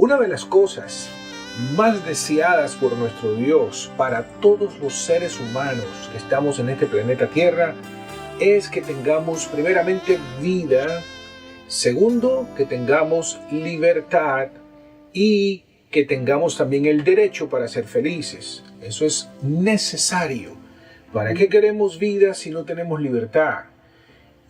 Una de las cosas más deseadas por nuestro Dios para todos los seres humanos que estamos en este planeta Tierra es que tengamos primeramente vida, segundo, que tengamos libertad y que tengamos también el derecho para ser felices. Eso es necesario. ¿Para qué queremos vida si no tenemos libertad?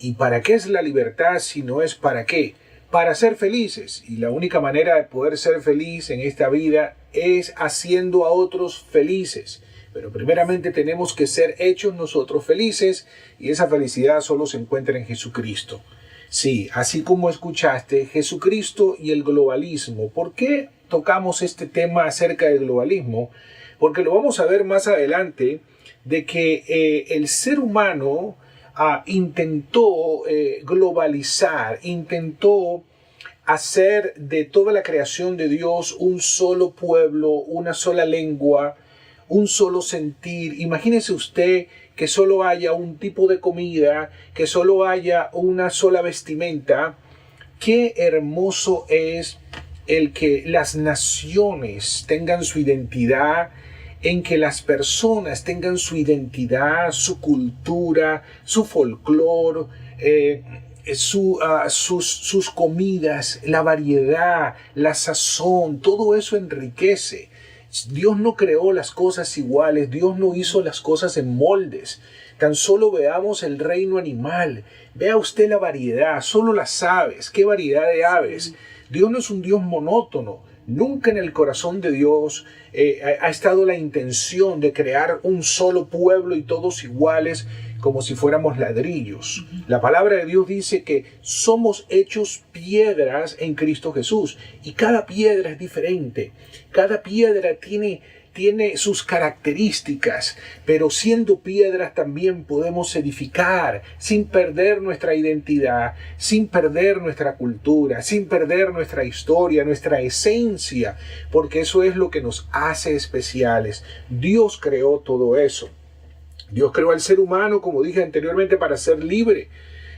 ¿Y para qué es la libertad si no es para qué? Para ser felices. Y la única manera de poder ser feliz en esta vida es haciendo a otros felices. Pero primeramente tenemos que ser hechos nosotros felices, y esa felicidad solo se encuentra en Jesucristo. Sí, así como escuchaste, Jesucristo y el globalismo. ¿Por qué tocamos este tema acerca del globalismo? Porque lo vamos a ver más adelante, de que el ser humano intentó globalizar, intentó hacer de toda la creación de Dios un solo pueblo, una sola lengua, un solo sentir. Imagínese usted que solo haya un tipo de comida, que solo haya una sola vestimenta. Qué hermoso es el que las naciones tengan su identidad, en que las personas tengan su identidad, su cultura, su folclore, sus comidas, la variedad, la sazón, todo eso enriquece. Dios no creó las cosas iguales, Dios no hizo las cosas en moldes. Tan solo veamos el reino animal. Vea usted la variedad, solo las aves, qué variedad de aves. Dios no es un Dios monótono. Nunca en el corazón de Dios ha estado la intención de crear un solo pueblo y todos iguales como si fuéramos ladrillos. La palabra de Dios dice que somos hechos piedras en Cristo Jesús, y cada piedra es diferente. Cada piedra tiene sus características, pero siendo piedras también podemos edificar sin perder nuestra identidad, sin perder nuestra cultura, sin perder nuestra historia, nuestra esencia, porque eso es lo que nos hace especiales. Dios creó todo eso. Dios creó al ser humano, como dije anteriormente, para ser libre,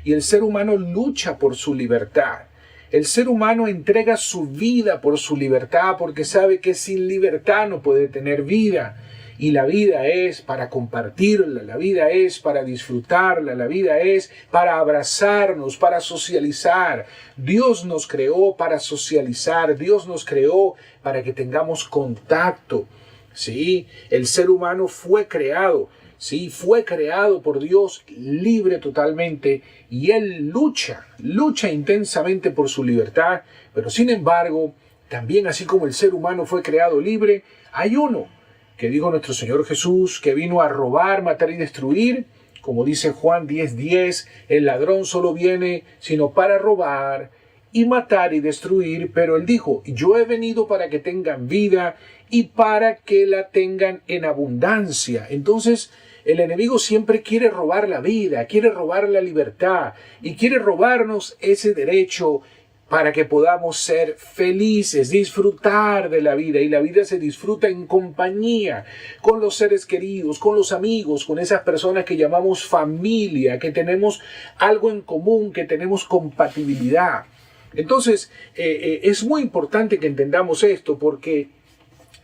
y el ser humano lucha por su libertad. El ser humano entrega su vida por su libertad, porque sabe que sin libertad no puede tener vida. Y la vida es para compartirla, la vida es para disfrutarla, la vida es para abrazarnos, para socializar. Dios nos creó para socializar, Dios nos creó para que tengamos contacto. ¿Sí? El ser humano fue creado. Sí, fue creado por Dios libre totalmente, y Él lucha intensamente por su libertad, pero sin embargo, también así como el ser humano fue creado libre, hay uno que dijo nuestro Señor Jesús, que vino a robar, matar y destruir. Como dice Juan 10:10, el ladrón solo viene sino para robar y matar y destruir, pero Él dijo, yo he venido para que tengan vida y para que la tengan en abundancia. Entonces, el enemigo siempre quiere robar la vida, quiere robar la libertad y quiere robarnos ese derecho para que podamos ser felices, disfrutar de la vida. Y la vida se disfruta en compañía, con los seres queridos, con los amigos, con esas personas que llamamos familia, que tenemos algo en común, que tenemos compatibilidad. Entonces, es muy importante que entendamos esto, porque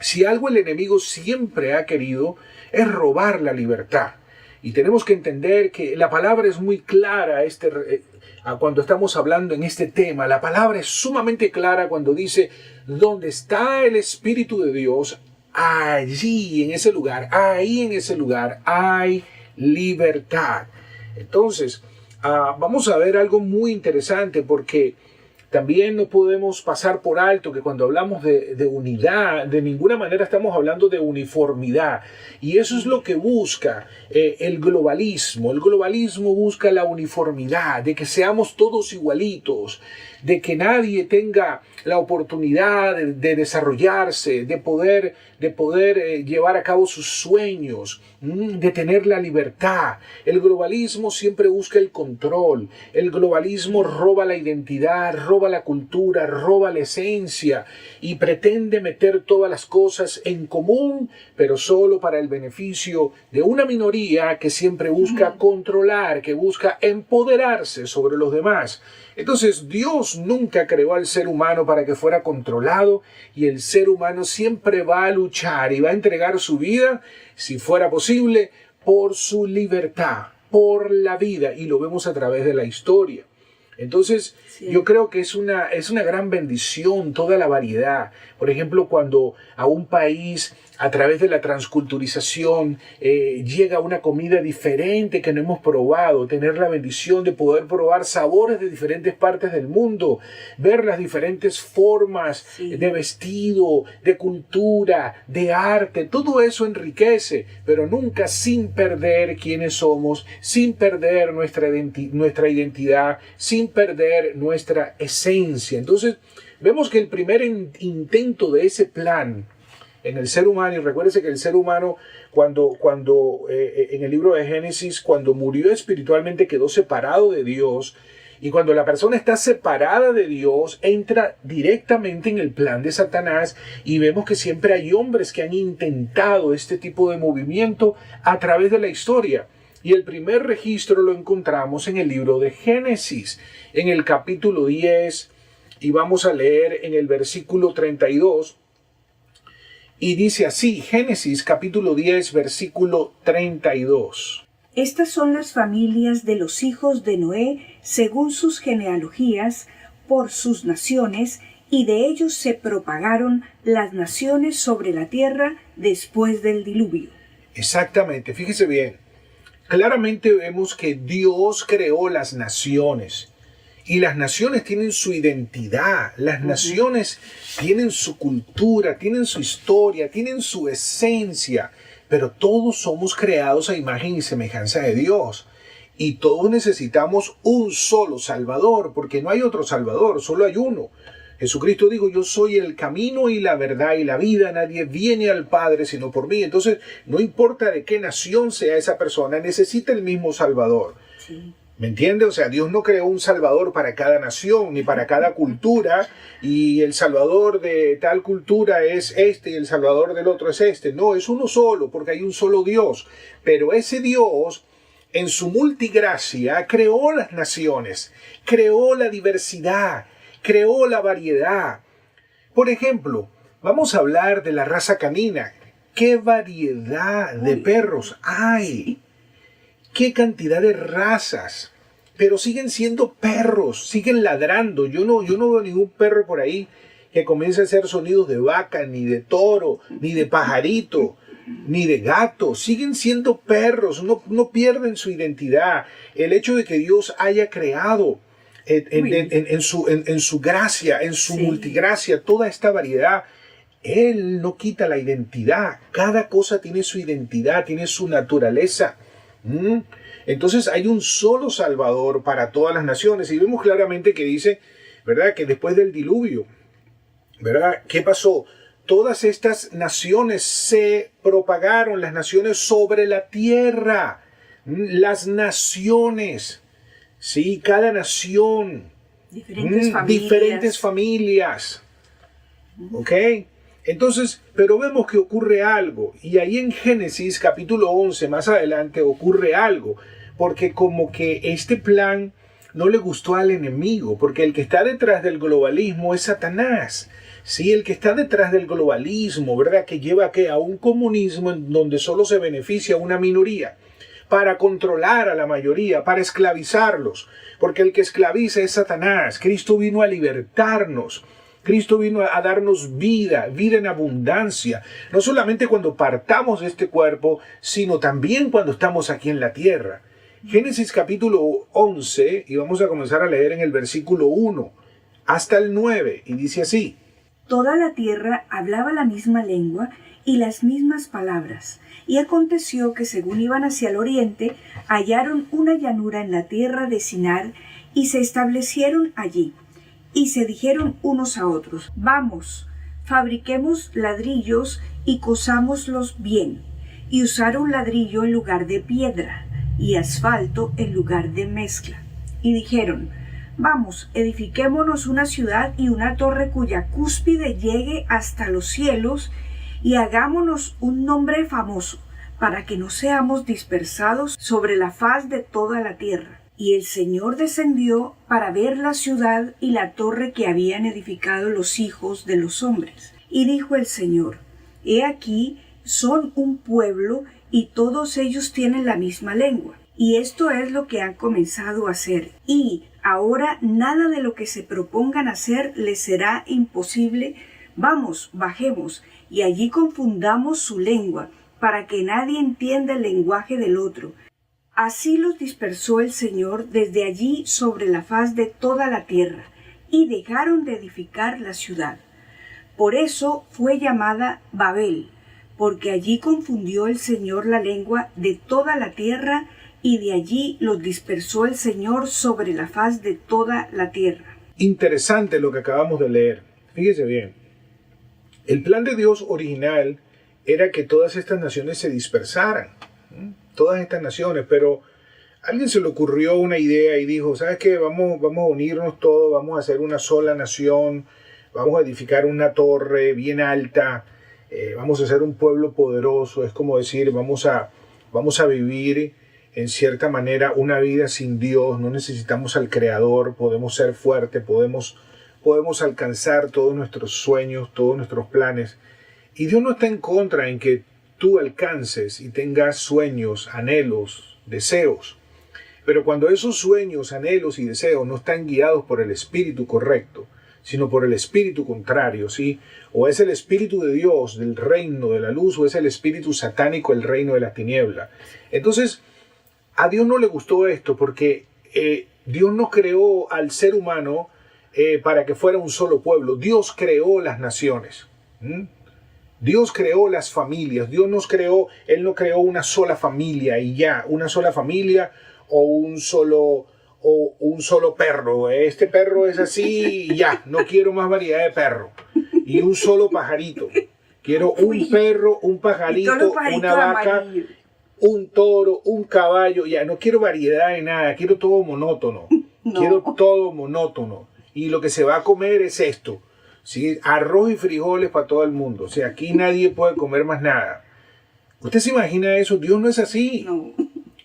si algo el enemigo siempre ha querido es robar la libertad. Y tenemos que entender que la palabra es muy clara cuando estamos hablando en este tema. La palabra es sumamente clara cuando dice, donde está el Espíritu de Dios, allí en ese lugar, ahí en ese lugar hay libertad. Entonces, vamos a ver algo muy interesante, porque también no podemos pasar por alto que cuando hablamos de unidad, de ninguna manera estamos hablando de uniformidad. Y eso es lo que busca el globalismo. El globalismo busca la uniformidad, de que seamos todos igualitos, de que nadie tenga la oportunidad de desarrollarse, de poder llevar a cabo sus sueños, de tener la libertad. El globalismo siempre busca el control. El globalismo roba la identidad, roba roba la cultura, roba la esencia y pretende meter todas las cosas en común, pero solo para el beneficio de una minoría que siempre busca controlar, que busca empoderarse sobre los demás. Entonces, Dios nunca creó al ser humano para que fuera controlado, y el ser humano siempre va a luchar y va a entregar su vida, si fuera posible, por su libertad, por la vida, y lo vemos a través de la historia. Entonces, yo creo que es una gran bendición toda la variedad. Por ejemplo, cuando a un país, a través de la transculturización, llega una comida diferente que no hemos probado, tener la bendición de poder probar sabores de diferentes partes del mundo, ver las diferentes formas de vestido, de cultura, de arte, todo eso enriquece, pero nunca sin perder quiénes somos, sin perder nuestra identidad, sin perder nuestra esencia. Entonces, vemos que el primer intento de ese plan en el ser humano, y recuérdese que el ser humano, cuando en el libro de Génesis, cuando murió espiritualmente, quedó separado de Dios, y cuando la persona está separada de Dios, entra directamente en el plan de Satanás, y vemos que siempre hay hombres que han intentado este tipo de movimiento a través de la historia. Y el primer registro lo encontramos en el libro de Génesis, en el capítulo 10, y vamos a leer en el versículo 32, y dice así, Génesis capítulo 10, versículo 32. Estas son las familias de los hijos de Noé, según sus genealogías, por sus naciones, y de ellos se propagaron las naciones sobre la tierra después del diluvio. Exactamente, fíjese bien. Claramente vemos que Dios creó las naciones, y las naciones tienen su identidad, las naciones tienen su cultura, tienen su historia, tienen su esencia, pero todos somos creados a imagen y semejanza de Dios, y todos necesitamos un solo Salvador, porque no hay otro Salvador, solo hay uno. Jesucristo dijo, yo soy el camino y la verdad y la vida, nadie viene al Padre sino por mí. Entonces, no importa de qué nación sea esa persona, necesita el mismo Salvador. Sí. ¿Me entiende? O sea, Dios no creó un Salvador para cada nación ni para cada cultura, y el Salvador de tal cultura es este y el Salvador del otro es este. No, es uno solo, porque hay un solo Dios. Pero ese Dios, en su multigracia, creó las naciones, creó la diversidad, creó la variedad. Por ejemplo, vamos a hablar de la raza canina. ¿Qué variedad de perros hay? ¿Qué cantidad de razas? Pero siguen siendo perros, siguen ladrando. Yo no veo ningún perro por ahí que comience a hacer sonidos de vaca, ni de toro, ni de pajarito, ni de gato. Siguen siendo perros, no pierden su identidad. El hecho de que Dios haya creado en su gracia, en su multigracia, toda esta variedad, Él no quita la identidad. Cada cosa tiene su identidad, tiene su naturaleza. Entonces hay un solo Salvador para todas las naciones, y vemos claramente que dice, ¿verdad?, que después del diluvio, ¿verdad?, ¿qué pasó? Todas estas naciones se propagaron, las naciones sobre la tierra, las naciones, sí, cada nación, diferentes familias, ¿ok? Entonces, pero vemos que ocurre algo, y ahí en Génesis capítulo 11, más adelante, ocurre algo, porque como que este plan no le gustó al enemigo, porque el que está detrás del globalismo es Satanás. Sí, el que está detrás del globalismo, ¿verdad?, que lleva a un comunismo en donde solo se beneficia a una minoría, para controlar a la mayoría, para esclavizarlos, porque el que esclaviza es Satanás. Cristo vino a libertarnos. Cristo vino a darnos vida en abundancia, no solamente cuando partamos de este cuerpo, sino también cuando estamos aquí en la tierra. Génesis capítulo 11, y vamos a comenzar a leer en el versículo 1 hasta el 9, y dice así. Toda la tierra hablaba la misma lengua y las mismas palabras, y aconteció que según iban hacia el oriente, hallaron una llanura en la tierra de Sinar, y se establecieron allí. Y se dijeron unos a otros, vamos, fabriquemos ladrillos y cosámoslos bien. Y usaron ladrillo en lugar de piedra, y asfalto en lugar de mezcla. Y dijeron, Vamos, edifiquémonos una ciudad y una torre cuya cúspide llegue hasta los cielos, y hagámonos un nombre famoso, para que no seamos dispersados sobre la faz de toda la tierra. Y el Señor descendió para ver la ciudad y la torre que habían edificado los hijos de los hombres. Y dijo el Señor: He aquí, son un pueblo, y todos ellos tienen la misma lengua. Y esto es lo que han comenzado a hacer. Y ahora nada de lo que se propongan hacer les será imposible. Vamos, bajemos, y allí confundamos su lengua, para que nadie entienda el lenguaje del otro. Así los dispersó el Señor desde allí sobre la faz de toda la tierra, y dejaron de edificar la ciudad. Por eso fue llamada Babel, porque allí confundió el Señor la lengua de toda la tierra, y de allí los dispersó el Señor sobre la faz de toda la tierra. Interesante lo que acabamos de leer. Fíjese bien. El plan de Dios original era que todas estas naciones se dispersaran. Todas estas naciones, pero a alguien se le ocurrió una idea y dijo: ¿sabes qué? Vamos a unirnos todos, vamos a hacer una sola nación, vamos a edificar una torre bien alta, vamos a ser un pueblo poderoso. Es como decir, vamos a vivir en cierta manera una vida sin Dios, no necesitamos al Creador, podemos ser fuertes, podemos alcanzar todos nuestros sueños, todos nuestros planes. Y Dios no está en contra en que tú alcances y tengas sueños, anhelos, deseos. Pero cuando esos sueños, anhelos y deseos no están guiados por el espíritu correcto, sino por el espíritu contrario, ¿sí? O es el espíritu de Dios, del reino de la luz, o es el espíritu satánico, el reino de la tiniebla. Entonces, a Dios no le gustó esto, porque Dios no creó al ser humano para que fuera un solo pueblo. Dios creó las naciones. Dios creó las familias. Él no creó una sola familia y ya, una sola familia o un solo perro. Este perro es así y ya, no quiero más variedad de perro. Y un solo pajarito. Quiero un perro, un pajarito, una vaca, amarillo, un toro, un caballo. Ya, no quiero variedad de nada, quiero todo monótono. No. Quiero todo monótono. Y lo que se va a comer es esto. ¿Sí? Arroz y frijoles para todo el mundo. O sea, aquí nadie puede comer más nada. ¿Usted se imagina eso? Dios no es así. No.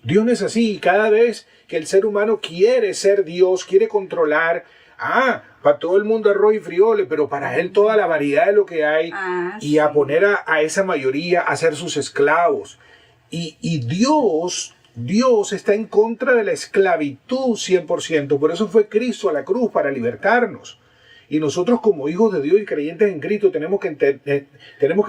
Dios no es así. Y cada vez que el ser humano quiere ser Dios, quiere controlar, para todo el mundo arroz y frijoles, pero para él toda la variedad de lo que hay, y sí, a poner a esa mayoría a ser sus esclavos. Y Dios está en contra de la esclavitud 100%. Por eso fue Cristo a la cruz, para libertarnos. Y nosotros, como hijos de Dios y creyentes en Cristo, tenemos que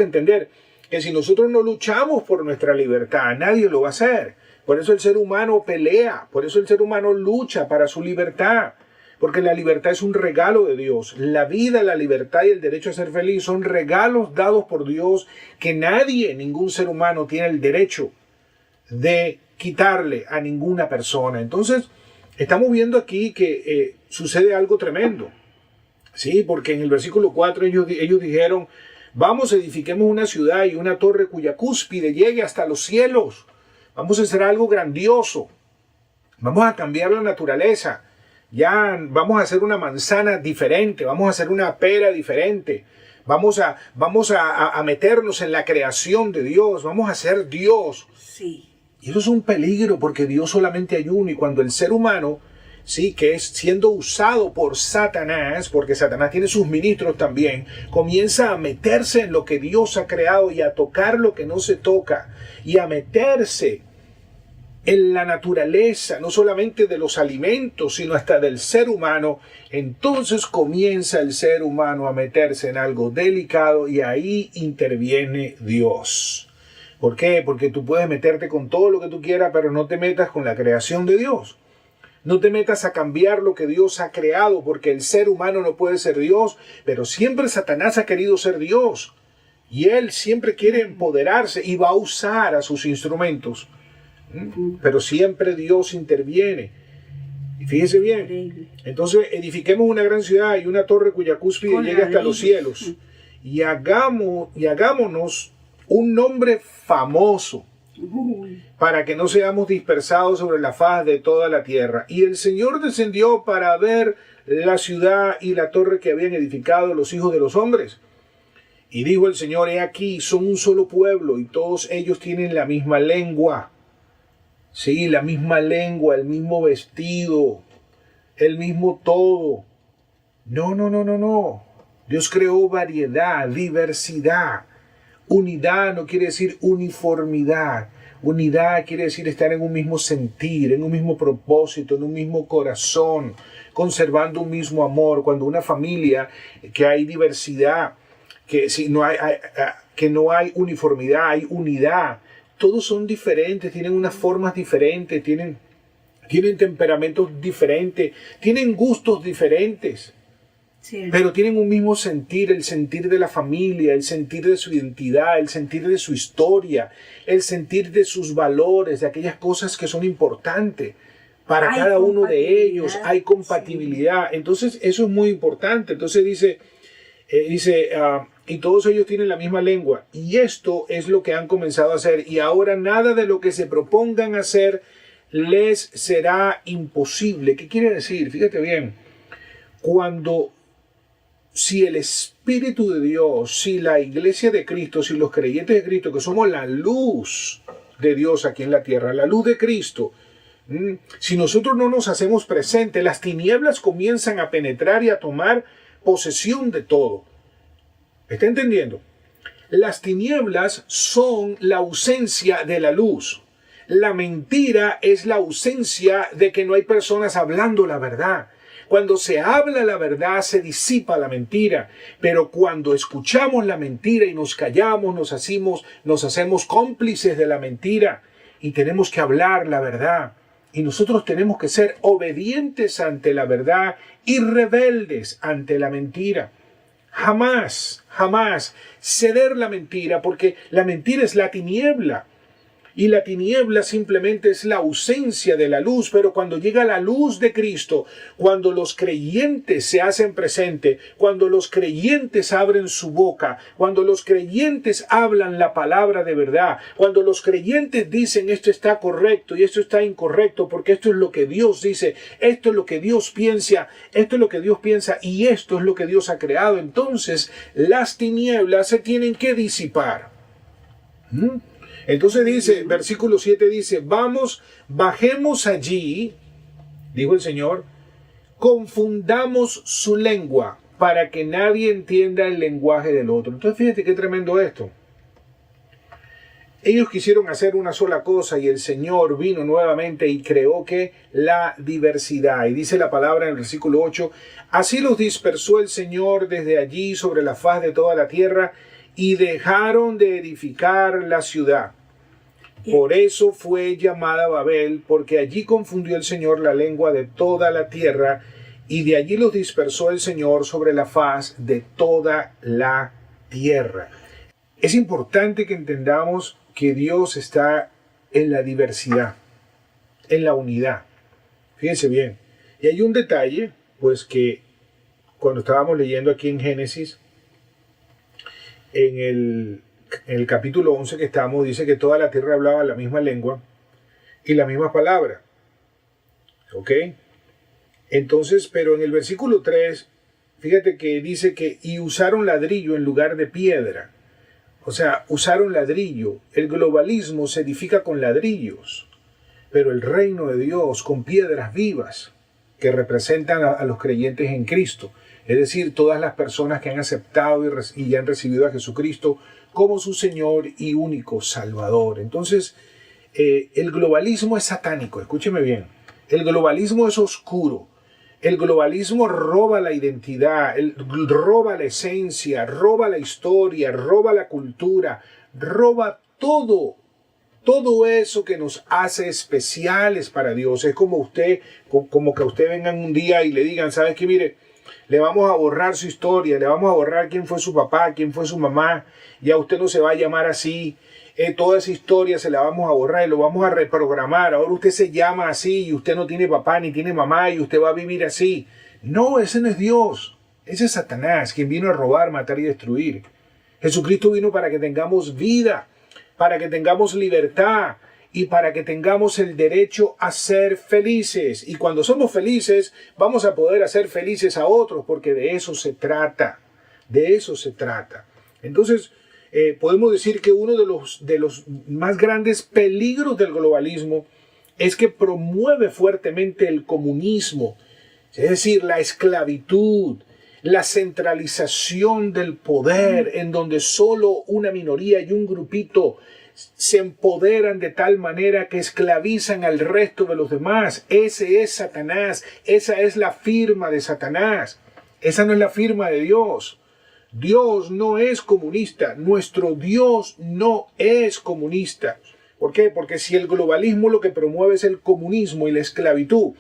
entender que si nosotros no luchamos por nuestra libertad, nadie lo va a hacer. Por eso el ser humano pelea, por eso el ser humano lucha para su libertad. Porque la libertad es un regalo de Dios. La vida, la libertad y el derecho a ser feliz son regalos dados por Dios que nadie, ningún ser humano, tiene el derecho de quitarle a ninguna persona. Entonces, estamos viendo aquí que sucede algo tremendo. Sí, porque en el versículo 4 ellos dijeron: vamos, edifiquemos una ciudad y una torre cuya cúspide llegue hasta los cielos. Vamos a hacer algo grandioso. Vamos a cambiar la naturaleza. Ya vamos a hacer una manzana diferente. Vamos a hacer una pera diferente. Vamos a meternos en la creación de Dios. Vamos a ser Dios. Sí. Y eso es un peligro, porque Dios solamente hay uno. Y cuando el ser humano, sí, que es siendo usado por Satanás, porque Satanás tiene sus ministros también, comienza a meterse en lo que Dios ha creado y a tocar lo que no se toca, y a meterse en la naturaleza, no solamente de los alimentos, sino hasta del ser humano. Entonces comienza el ser humano a meterse en algo delicado, y ahí interviene Dios. ¿Por qué? Porque tú puedes meterte con todo lo que tú quieras, pero no te metas con la creación de Dios. No te metas a cambiar lo que Dios ha creado, porque el ser humano no puede ser Dios, pero siempre Satanás ha querido ser Dios. Y él siempre quiere empoderarse y va a usar a sus instrumentos. Pero siempre Dios interviene. Y fíjese bien. Entonces, edifiquemos una gran ciudad y una torre cuya cúspide llegue hasta los cielos. Y hagámonos un nombre famoso. Uy. para que no seamos dispersados sobre la faz de toda la tierra. Y el Señor descendió para ver la ciudad y la torre que habían edificado los hijos de los hombres. Y dijo el Señor, he aquí, son un solo pueblo y todos ellos tienen la misma lengua. Sí, la misma lengua, el mismo vestido, el mismo todo. No, no, no, no, no. Dios creó variedad, diversidad. Unidad no quiere decir uniformidad. Unidad quiere decir estar en un mismo sentir, en un mismo propósito, en un mismo corazón, conservando un mismo amor. Cuando una familia, que hay diversidad, que si no que no hay uniformidad, hay unidad. Todos son diferentes, tienen unas formas diferentes, tienen temperamentos diferentes, tienen gustos diferentes. Sí. Pero tienen un mismo sentir, el sentir de la familia, el sentir de su identidad, el sentir de su historia, el sentir de sus valores, de aquellas cosas que son importantes. Para cada uno de ellos hay compatibilidad. Sí. Entonces, eso es muy importante. Entonces dice, y todos ellos tienen la misma lengua. Y esto es lo que han comenzado a hacer. Y ahora nada de lo que se propongan hacer les será imposible. ¿Qué quiere decir? Fíjate bien. Si el Espíritu de Dios, si la iglesia de Cristo, si los creyentes de Cristo, que somos la luz de Dios aquí en la tierra, la luz de Cristo, si nosotros no nos hacemos presentes, las tinieblas comienzan a penetrar y a tomar posesión de todo. ¿Está entendiendo? Las tinieblas son la ausencia de la luz. La mentira es la ausencia de que no hay personas hablando la verdad. Cuando se habla la verdad, se disipa la mentira. Pero cuando escuchamos la mentira y nos callamos, nos hacemos cómplices de la mentira y tenemos que hablar la verdad. Y nosotros tenemos que ser obedientes ante la verdad y rebeldes ante la mentira. Jamás, jamás ceder la mentira, porque la mentira es la tiniebla. Y la tiniebla simplemente es la ausencia de la luz, pero cuando llega la luz de Cristo, cuando los creyentes se hacen presente, cuando los creyentes abren su boca, cuando los creyentes hablan la palabra de verdad, cuando los creyentes dicen esto está correcto y esto está incorrecto, porque esto es lo que Dios dice, esto es lo que Dios piensa, esto es lo que Dios piensa y esto es lo que Dios ha creado, entonces las tinieblas se tienen que disipar. Entonces dice, versículo 7 dice, bajemos allí, dijo el Señor, confundamos su lengua para que nadie entienda el lenguaje del otro. Entonces fíjate qué tremendo esto. Ellos quisieron hacer una sola cosa y el Señor vino nuevamente y creó que la diversidad. Y dice la palabra en el versículo 8, así los dispersó el Señor desde allí sobre la faz de toda la tierra y dejaron de edificar la ciudad. Por eso fue llamada Babel, porque allí confundió el Señor la lengua de toda la tierra, y de allí los dispersó el Señor sobre la faz de toda la tierra. Es importante que entendamos que Dios está en la diversidad, en la unidad. Fíjense bien. Y hay un detalle, pues que cuando estábamos leyendo aquí en Génesis, en el capítulo 11 que estamos, dice que toda la tierra hablaba la misma lengua y la misma palabra. ¿Ok? Entonces, pero en el versículo 3, fíjate que dice que y usaron ladrillo en lugar de piedra. O sea, usaron ladrillo. El globalismo se edifica con ladrillos, pero el reino de Dios con piedras vivas que representan a los creyentes en Cristo. Es decir, todas las personas que han aceptado y han recibido a Jesucristo como su Señor y único Salvador. Entonces, el globalismo es satánico, escúcheme bien. El globalismo es oscuro. El globalismo roba la identidad, roba la esencia, roba la historia, roba la cultura, roba todo. Todo eso que nos hace especiales para Dios. Es como que a usted vengan un día y le digan, ¿sabes qué? Mire, le vamos a borrar su historia, le vamos a borrar quién fue su papá, quién fue su mamá. Ya usted no se va a llamar así. Toda esa historia se la vamos a borrar y lo vamos a reprogramar. Ahora usted se llama así y usted no tiene papá ni tiene mamá y usted va a vivir así. No, ese no es Dios. Ese es Satanás, quien vino a robar, matar y destruir. Jesucristo vino para que tengamos vida. para que tengamos libertad y para que tengamos el derecho a ser felices. Y cuando somos felices, vamos a poder hacer felices a otros, porque de eso se trata. De eso se trata. Entonces, podemos decir que uno de los más grandes peligros del globalismo es que promueve fuertemente el comunismo, es decir, la esclavitud, la centralización del poder, en donde solo una minoría y un grupito se empoderan de tal manera que esclavizan al resto de los demás. Ese es Satanás, esa es la firma de Satanás, esa no es la firma de Dios. Dios no es comunista, nuestro Dios no es comunista. ¿Por qué? Porque si el globalismo lo que promueve es el comunismo y la esclavitud,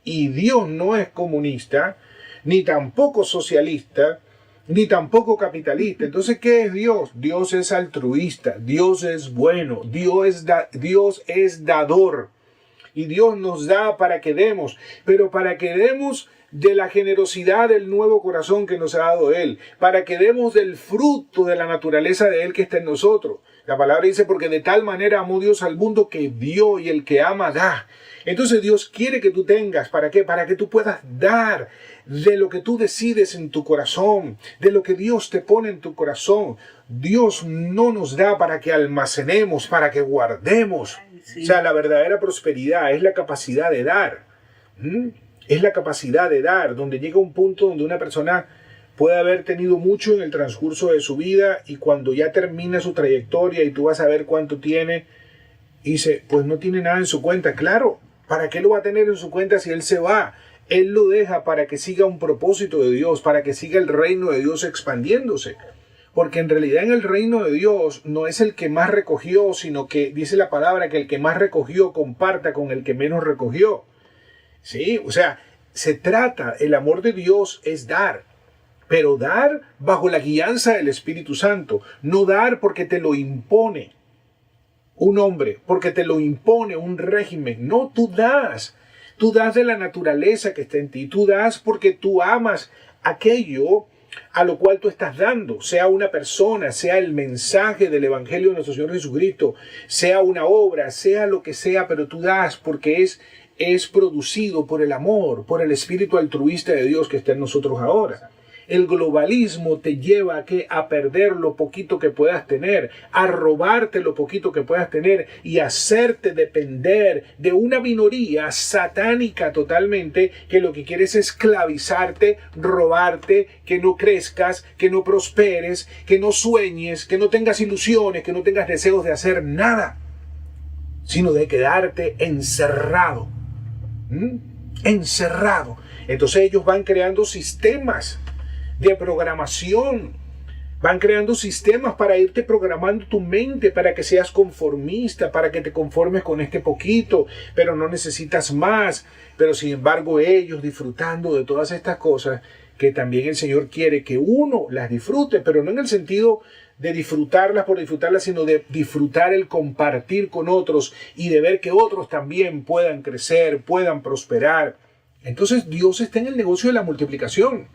y Dios no es comunista, ni tampoco socialista, ni tampoco capitalista. Entonces, ¿qué es Dios? Dios es altruista, Dios es bueno, Dios es dador. Y Dios nos da para que demos, pero para que demos de la generosidad del nuevo corazón que nos ha dado Él, para que demos del fruto de la naturaleza de Él que está en nosotros. La palabra dice, porque de tal manera amó Dios al mundo que dio, y el que ama da. Entonces Dios quiere que tú tengas, ¿para qué? Para que tú puedas dar de lo que tú decides en tu corazón, de lo que Dios te pone en tu corazón. Dios no nos da para que almacenemos, para que guardemos. Sí. O sea, la verdadera prosperidad es la capacidad de dar. Es la capacidad de dar, donde llega un punto donde una persona puede haber tenido mucho en el transcurso de su vida, y cuando ya termina su trayectoria y tú vas a ver cuánto tiene, y dice, pues no tiene nada en su cuenta. Claro, ¿para qué lo va a tener en su cuenta si él se va? Él lo deja para que siga un propósito de Dios, para que siga el reino de Dios expandiéndose. Porque en realidad en el reino de Dios no es el que más recogió, sino que dice la palabra que el que más recogió comparta con el que menos recogió. Sí, o sea, se trata, el amor de Dios es dar, pero dar bajo la guianza del Espíritu Santo, no dar porque te lo impone un hombre, porque te lo impone un régimen. No, tú das de la naturaleza que está en ti, tú das porque tú amas aquello a lo cual tú estás dando, sea una persona, sea el mensaje del Evangelio de nuestro Señor Jesucristo, sea una obra, sea lo que sea, pero tú das porque es producido por el amor, por el espíritu altruista de Dios que está en nosotros ahora. El globalismo te lleva a perder lo poquito que puedas tener, a robarte lo poquito que puedas tener y hacerte depender de una minoría satánica totalmente que lo que quiere es esclavizarte, robarte, que no crezcas, que no prosperes, que no sueñes, que no tengas ilusiones, que no tengas deseos de hacer nada, sino de quedarte encerrado. Encerrado. Entonces ellos van creando sistemas de programación, van creando sistemas para irte programando tu mente para que seas conformista, para que te conformes con este poquito, pero no necesitas más. Pero sin embargo ellos disfrutando de todas estas cosas que también el Señor quiere que uno las disfrute, pero no en el sentido de disfrutarlas por disfrutarlas, sino de disfrutar el compartir con otros y de ver que otros también puedan crecer, puedan prosperar. Entonces Dios está en el negocio de la multiplicación.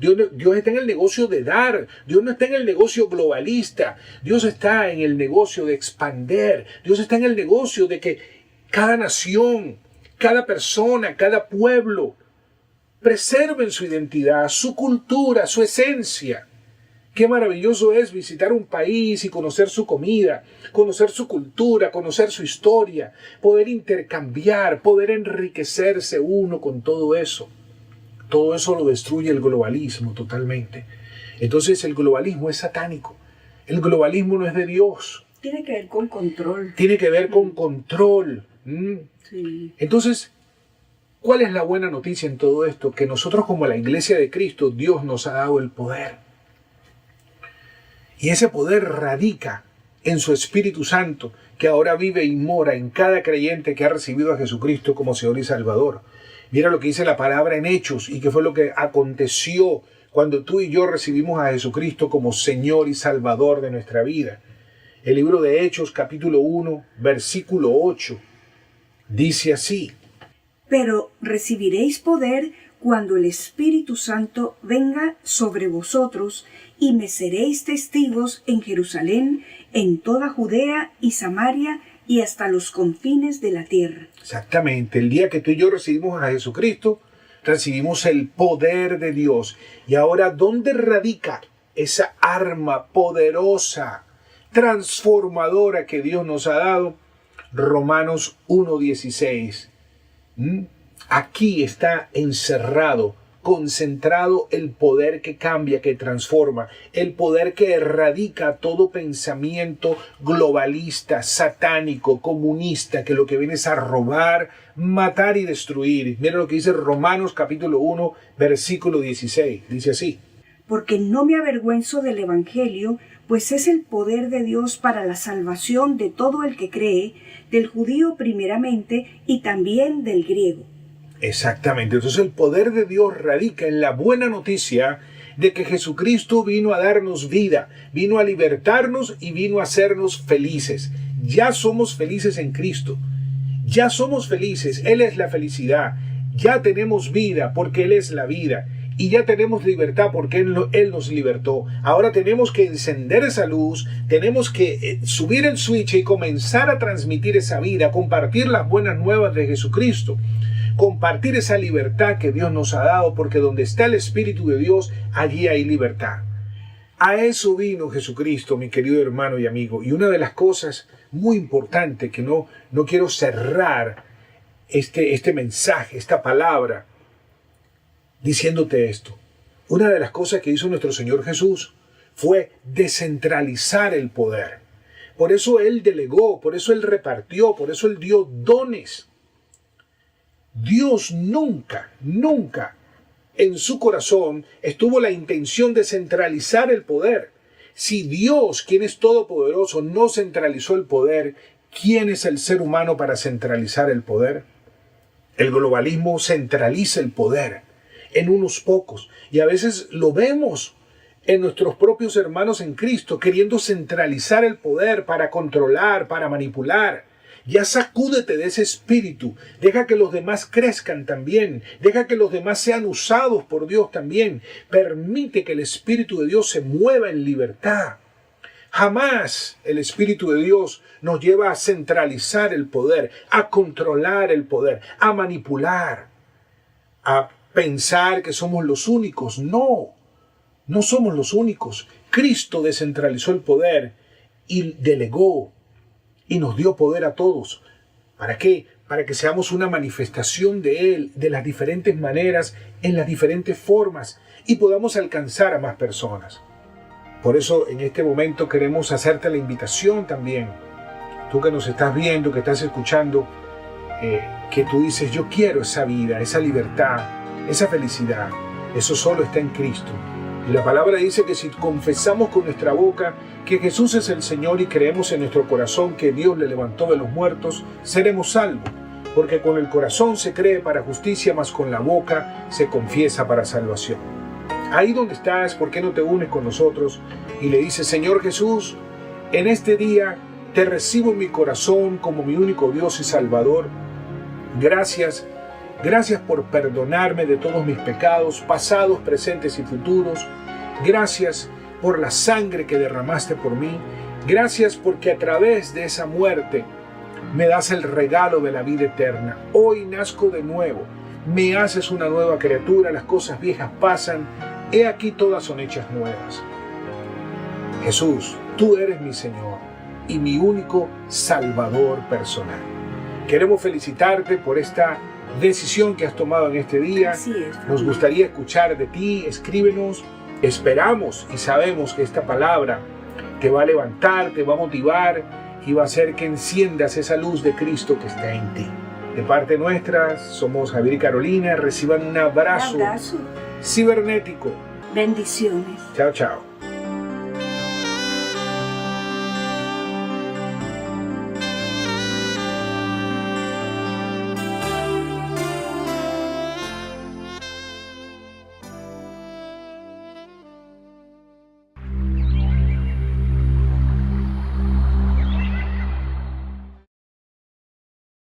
Dios está en el negocio de dar. Dios no está en el negocio globalista. Dios está en el negocio de expander. Dios está en el negocio de que cada nación, cada persona, cada pueblo preserven su identidad, su cultura, su esencia. Qué maravilloso es visitar un país y conocer su comida, conocer su cultura, conocer su historia, poder intercambiar, poder enriquecerse uno con todo eso. Todo eso lo destruye el globalismo totalmente. Entonces el globalismo es satánico. El globalismo no es de Dios. Tiene que ver con control. Tiene que ver con control. Sí. Entonces, ¿cuál es la buena noticia en todo esto? Que nosotros como la Iglesia de Cristo, Dios nos ha dado el poder. Y ese poder radica en su Espíritu Santo, que ahora vive y mora en cada creyente que ha recibido a Jesucristo como Señor y Salvador. Mira lo que dice la palabra en Hechos y qué fue lo que aconteció cuando tú y yo recibimos a Jesucristo como Señor y Salvador de nuestra vida. El libro de Hechos, capítulo 1, versículo 8, dice así: Pero recibiréis poder cuando el Espíritu Santo venga sobre vosotros, y me seréis testigos en Jerusalén, en toda Judea y Samaria, y hasta los confines de la tierra. Exactamente, el día que tú y yo recibimos a Jesucristo, recibimos el poder de Dios. Y ahora, ¿dónde radica esa arma poderosa, transformadora que Dios nos ha dado? Romanos 1:16. Aquí está encerrado, concentrado el poder que cambia, que transforma, el poder que erradica todo pensamiento globalista, satánico, comunista, que lo que viene es a robar, matar y destruir. Mira lo que dice Romanos capítulo 1, versículo 16. Dice así: porque no me avergüenzo del Evangelio, pues es el poder de Dios para la salvación de todo el que cree, del judío primeramente y también del griego. Exactamente, entonces el poder de Dios radica en la buena noticia de que Jesucristo vino a darnos vida, vino a libertarnos y vino a hacernos felices. Ya somos felices en Cristo, ya somos felices, Él es la felicidad, ya tenemos vida porque Él es la vida. Y ya tenemos libertad porque Él nos libertó. Ahora tenemos que encender esa luz, tenemos que subir el switch y comenzar a transmitir esa vida, compartir las buenas nuevas de Jesucristo, compartir esa libertad que Dios nos ha dado, porque donde está el Espíritu de Dios, allí hay libertad. A eso vino Jesucristo, mi querido hermano y amigo. Y una de las cosas muy importantes que no quiero cerrar este mensaje, esta palabra, diciéndote esto. Una de las cosas que hizo nuestro Señor Jesús fue descentralizar el poder. Por eso Él delegó, por eso Él repartió, por eso Él dio dones. Dios nunca en su corazón estuvo la intención de centralizar el poder. Si Dios, quien es todopoderoso, no centralizó el poder, ¿quién es el ser humano para centralizar el poder? El globalismo centraliza el poder en unos pocos. Y a veces lo vemos en nuestros propios hermanos en Cristo, queriendo centralizar el poder para controlar, para manipular. Ya sacúdete de ese espíritu. Deja que los demás crezcan también. Deja que los demás sean usados por Dios también. Permite que el Espíritu de Dios se mueva en libertad. Jamás el Espíritu de Dios nos lleva a centralizar el poder, a controlar el poder, a manipular, a pensar que somos los únicos. No somos los únicos. Cristo descentralizó el poder y delegó y nos dio poder a todos. ¿Para qué? Para que seamos una manifestación de Él, de las diferentes maneras, en las diferentes formas, y podamos alcanzar a más personas. Por eso en este momento queremos hacerte la invitación también. Tú que nos estás viendo, que estás escuchando, que tú dices: yo quiero esa vida, esa libertad, esa felicidad. Eso solo está en Cristo. Y la palabra dice que si confesamos con nuestra boca que Jesús es el Señor y creemos en nuestro corazón que Dios le levantó de los muertos, seremos salvos. Porque con el corazón se cree para justicia, mas con la boca se confiesa para salvación. Ahí donde estás, ¿por qué no te unes con nosotros y le dices: Señor Jesús, en este día te recibo en mi corazón como mi único Dios y Salvador? Gracias por perdonarme de todos mis pecados, pasados, presentes y futuros. Gracias por la sangre que derramaste por mí. Gracias porque a través de esa muerte me das el regalo de la vida eterna. Hoy nazco de nuevo. Me haces una nueva criatura. Las cosas viejas pasan. He aquí todas son hechas nuevas. Jesús, tú eres mi Señor y mi único Salvador personal. Queremos felicitarte por esta decisión que has tomado en este día. Así es. Nos gustaría escuchar de ti. Escríbenos. Esperamos y sabemos que esta palabra te va a levantar, te va a motivar y va a hacer que enciendas esa luz de Cristo que está en ti. De parte nuestra, somos Javier y Carolina. Reciban un abrazo cibernético. Bendiciones. Chao, chao.